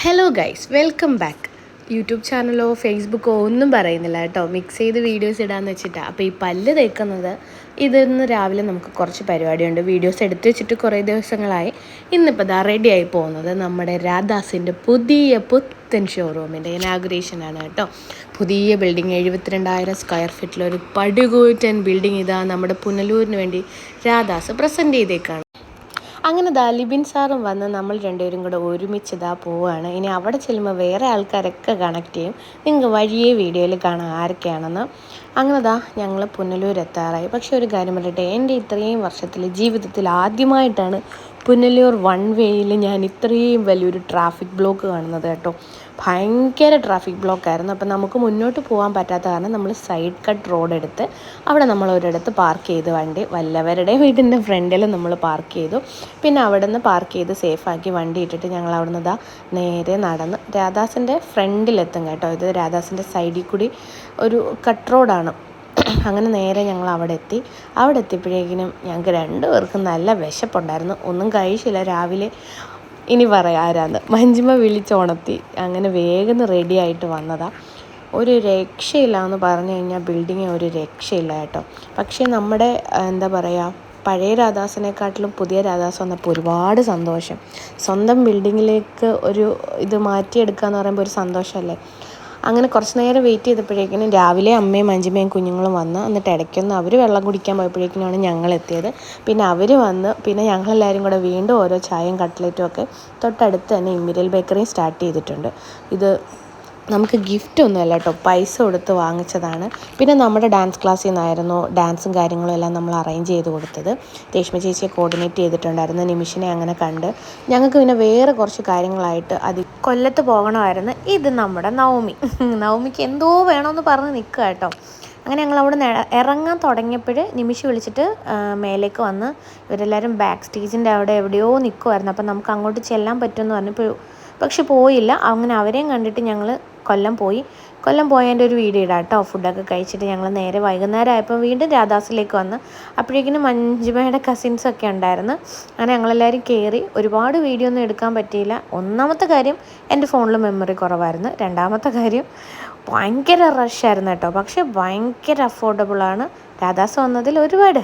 Hello guys, welcome back. YouTube ചാനലോ ഫേസ്ബുക്കോ ഒന്നും പറയുന്നില്ല കേട്ടോ, മിക്സ് ചെയ്ത് വീഡിയോസ് ഇടാമെന്ന് വെച്ചിട്ടാണ്. അപ്പോൾ ഈ പല്ല് തേക്കുന്നത് ഇന്ന് രാവിലെ നമുക്ക് കുറച്ച് പരിപാടിയുണ്ട്. വീഡിയോസ് എടുത്ത് വെച്ചിട്ട് കുറേ ദിവസങ്ങളായി. ഇന്നിപ്പോൾ ദാ റെഡിയായി പോകുന്നത് നമ്മുടെ രാധാസിൻ്റെ പുത്തൻ ഷോറൂമിൻ്റെ ഇനാഗുറേഷനാണ് കേട്ടോ. പുതിയ ബിൽഡിങ് 72,000 സ്ക്വയർ ഫീറ്റിലൊരു പടുകൂറ്റൻ ബിൽഡിങ് ഇതാ നമ്മുടെ പുനലൂരിന് വേണ്ടി രാധാസ് പ്രസൻറ്റ് ചെയ്തേക്കാണ്. അങ്ങനെ ലിബിൻ സാറും വന്ന് നമ്മൾ രണ്ടുപേരും കൂടെ ഒരുമിച്ച് പോവുകയാണ്. ഇനി അവിടെ ചെല്ലുമ്പോൾ വേറെ ആൾക്കാരൊക്കെ കണക്ട് ചെയ്യും. നിങ്ങൾക്ക് വഴിയേ വീഡിയോയിൽ കാണാം ആരൊക്കെയാണെന്ന്. അങ്ങനെ ഞങ്ങൾ പുനലൂർ എത്താറായി. പക്ഷെ ഒരു കാര്യം പറയട്ടെ, എൻ്റെ ഇത്രയും ജീവിതത്തിൽ ആദ്യമായിട്ടാണ് പുനലൂർ വൺ വേയിൽ ഞാൻ ഇത്രയും വലിയൊരു ട്രാഫിക് ബ്ലോക്ക് കാണുന്നത് കേട്ടോ. ഭയങ്കര ട്രാഫിക് ബ്ലോക്കായിരുന്നു. അപ്പം നമുക്ക് മുന്നോട്ട് പോകാൻ പറ്റാത്ത കാരണം നമ്മൾ സൈഡ് കട്ട് റോഡ് എടുത്ത് അവിടെ നമ്മൾ ഒരിടത്ത് പാർക്ക് ചെയ്ത് വണ്ടി വല്ലവരുടെ വീടിൻ്റെ ഫ്രണ്ടിൽ നമ്മൾ പാർക്ക് ചെയ്തു. പിന്നെ അവിടെ നിന്ന് പാർക്ക് ചെയ്ത് സേഫാക്കി വണ്ടി ഇട്ടിട്ട് ഞങ്ങൾ അവിടെ നിന്ന് നേരെ നടന്ന് രാധാസിൻ്റെ ഫ്രണ്ടിലെത്തും കേട്ടോ. ഇത് രാധാസിൻ്റെ സൈഡിൽ കൂടി ഒരു കട്ട് റോഡാണ്. അങ്ങനെ നേരെ ഞങ്ങൾ അവിടെ എത്തിയപ്പോഴേക്കിനും ഞങ്ങൾക്ക് രണ്ടുപേർക്കും നല്ല വിശപ്പുണ്ടായിരുന്നു. ഒന്നും കഴിച്ചില്ല. രാവിലെ ഇനി പറയാം ആരാന്ന്, മഞ്ജിമ വിളിച്ചുണർത്തി. അങ്ങനെ വേഗം റെഡി ആയിട്ട് വന്നതാണ്. ഒരു രക്ഷയില്ല എന്ന് പറഞ്ഞു കഴിഞ്ഞാൽ ബിൽഡിങ് ഒരു രക്ഷയില്ല കേട്ടോ. പക്ഷേ നമ്മുടെ എന്താ പറയുക, പഴയ രാധാസിനെക്കാട്ടിലും പുതിയ രാധാസ് വന്നപ്പോൾ ഒരുപാട് സന്തോഷം. സ്വന്തം ബിൽഡിങ്ങിലേക്ക് ഒരു ഇത് മാറ്റിയെടുക്കുക എന്ന് പറയുമ്പോൾ ഒരു സന്തോഷമല്ലേ. അങ്ങനെ കുറച്ച് നേരം വെയിറ്റ് ചെയ്തപ്പോഴേക്കിനും രാവിലെ അമ്മയും മഞ്ജിമയും കുഞ്ഞുങ്ങളും വന്ന്, എന്നിട്ട് ഇടയ്ക്കൊന്ന് അവർ വെള്ളം കുടിക്കാൻ പോയപ്പോഴേക്കിനാണ് ഞങ്ങൾ എത്തിയത്. പിന്നെ അവർ വന്ന് പിന്നെ ഞങ്ങളെല്ലാവരും കൂടെ വീണ്ടും ഓരോ ചായയും കട്ട്ലറ്റും ഒക്കെ തൊട്ടടുത്ത് തന്നെ ഇമ്മിരിയൽ ബേക്കറിയും സ്റ്റാർട്ട് ചെയ്തിട്ടുണ്ട്. ഇത് നമുക്ക് ഗിഫ്റ്റൊന്നുമല്ല കേട്ടോ, പൈസ കൊടുത്ത് വാങ്ങിച്ചതാണ്. പിന്നെ നമ്മുടെ ഡാൻസ് ക്ലാസ്സിൽ നിന്നായിരുന്നു ഡാൻസും കാര്യങ്ങളും എല്ലാം നമ്മൾ അറേഞ്ച് ചെയ്ത് കൊടുത്തത്. രേഷ്മ ചേച്ചിയെ കോർഡിനേറ്റ് ചെയ്തിട്ടുണ്ടായിരുന്നു. നിമിഷിനെ അങ്ങനെ കണ്ട് ഞങ്ങൾക്ക് പിന്നെ വേറെ കുറച്ച് കാര്യങ്ങളായിട്ട് കൊല്ലത്ത് പോകണമായിരുന്നു. ഇത് നമ്മുടെ നവമിക്ക് എന്തോ വേണമെന്ന് പറഞ്ഞ് നിൽക്കുക കേട്ടോ. അങ്ങനെ ഞങ്ങൾ അവിടെ നിന്ന് ഇറങ്ങാൻ തുടങ്ങിയപ്പോൾ നിമിഷ് വിളിച്ചിട്ട് മേലേക്ക് വന്ന് ഇവരെല്ലാവരും ബാക്ക് സ്റ്റേജിൻ്റെ അവിടെ എവിടെയോ നിൽക്കുമായിരുന്നു. അപ്പം നമുക്ക് അങ്ങോട്ട് ചെല്ലാൻ പറ്റുമെന്ന് പറഞ്ഞപ്പോൾ പക്ഷെ പോയില്ല. അങ്ങനെ അവരെയും കണ്ടിട്ട് ഞങ്ങൾ കൊല്ലം പോയതിൻ്റെ ഒരു വീഡിയോ ഇടാം കേട്ടോ. ഫുഡൊക്കെ കഴിച്ചിട്ട് ഞങ്ങൾ നേരെ വൈകുന്നേരം ആയപ്പോൾ വീണ്ടും രാധാസിലേക്ക് വന്ന് അപ്പോഴേക്കിനും മഞ്ജിമയുടെ കസിൻസൊക്കെ ഉണ്ടായിരുന്നു. അങ്ങനെ ഞങ്ങളെല്ലാവരും കയറി. ഒരുപാട് വീഡിയോ ഒന്നും എടുക്കാൻ പറ്റിയില്ല. ഒന്നാമത്തെ കാര്യം എൻ്റെ ഫോണിൽ മെമ്മറി കുറവായിരുന്നു. രണ്ടാമത്തെ കാര്യം ഭയങ്കര റഷായിരുന്നു കേട്ടോ. പക്ഷേ ഭയങ്കര അഫോർഡബിളാണ്. രാധാസ് വന്നതിൽ ഒരുപാട്